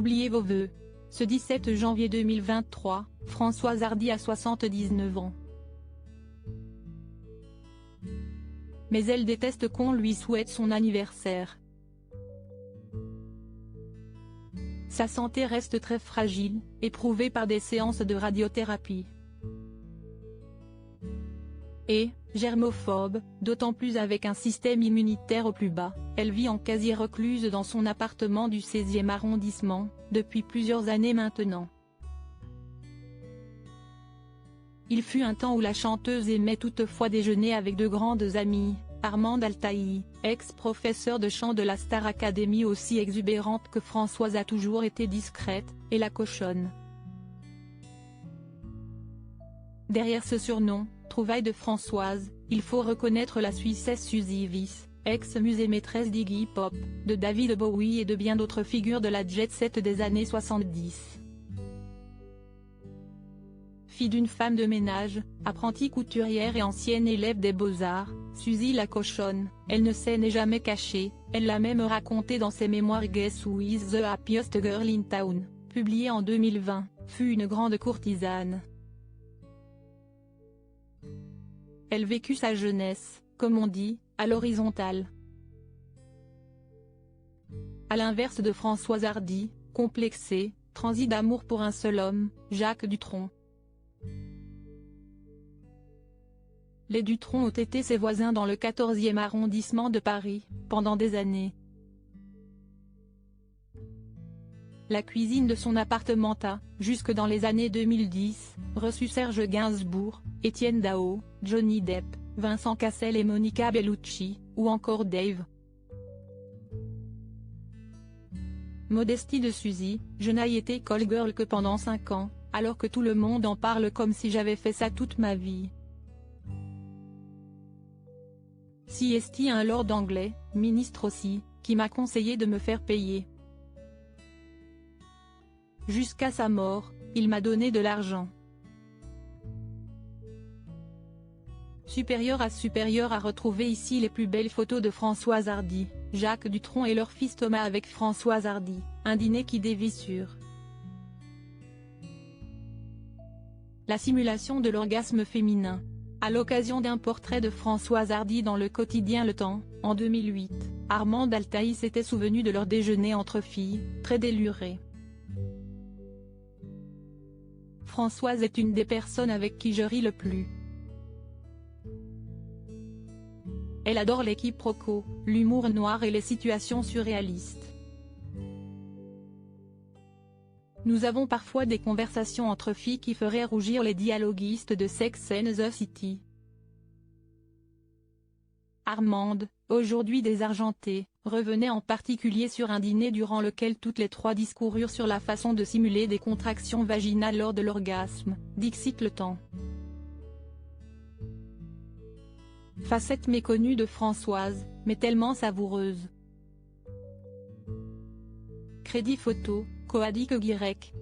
oublié vos vœux. Ce 17 janvier 2023, Françoise Hardy a 79 ans. Mais elle déteste qu'on lui souhaite son anniversaire. Sa santé reste très fragile, éprouvée par des séances de radiothérapie. Et, germophobe, d'autant plus avec un système immunitaire au plus bas, elle vit en quasi-recluse dans son appartement du 16e arrondissement, depuis plusieurs années maintenant. Il fut un temps où la chanteuse aimait toutefois déjeuner avec de grandes amies, Armande Altaï, ex-professeure de chant de la Star Academy aussi exubérante que Françoise a toujours été discrète, et la cochonne. Derrière ce surnom, trouvaille de Françoise, il faut reconnaître la Suissesse Suzy Wiss, ex-muse et maîtresse d'Iggy Pop, de David Bowie et de bien d'autres figures de la jet-set des années 70. Fille d'une femme de ménage, apprentie couturière et ancienne élève des Beaux-Arts, Suzy la cochonne, elle ne s'en est jamais cachée, elle l'a même raconté dans ses mémoires Guess Who is the Happiest Girl in Town, publié en 2020, fut une grande courtisane. Elle vécut sa jeunesse, comme on dit, à l'horizontale. À l'inverse de Françoise Hardy, complexée, transie d'amour pour un seul homme, Jacques Dutronc. Les Dutronc ont été ses voisins dans le 14e arrondissement de Paris, pendant des années. La cuisine de son appartement a, jusque dans les années 2010, reçu Serge Gainsbourg, Étienne Dao, Johnny Depp, Vincent Cassel et Monica Bellucci, ou encore Dave. Modestie de Suzy, je n'ai été call girl que pendant 5 ans, alors que tout le monde en parle comme si j'avais fait ça toute ma vie. Si est-il un lord anglais, ministre aussi, qui m'a conseillé de me faire payer. Jusqu'à sa mort, il m'a donné de l'argent. Supérieur à retrouver ici les plus belles photos de Françoise Hardy, Jacques Dutronc et leur fils Thomas avec Françoise Hardy, un dîner qui dévie sur la simulation de l'orgasme féminin. À l'occasion d'un portrait de Françoise Hardy dans le quotidien Le Temps, en 2008, Armande Altaï s'était souvenu de leur déjeuner entre filles, très déluré. Françoise est une des personnes avec qui je ris le plus. Elle adore les quiproquos, l'humour noir et les situations surréalistes. Nous avons parfois des conversations entre filles qui feraient rougir les dialoguistes de Sex and the City. Armande, aujourd'hui désargentée, revenait en particulier sur un dîner durant lequel toutes les trois discoururent sur la façon de simuler des contractions vaginales lors de l'orgasme, dixit Le Temps. Facette méconnue de Françoise, mais tellement savoureuse. Crédit photo, Coadic Guirec.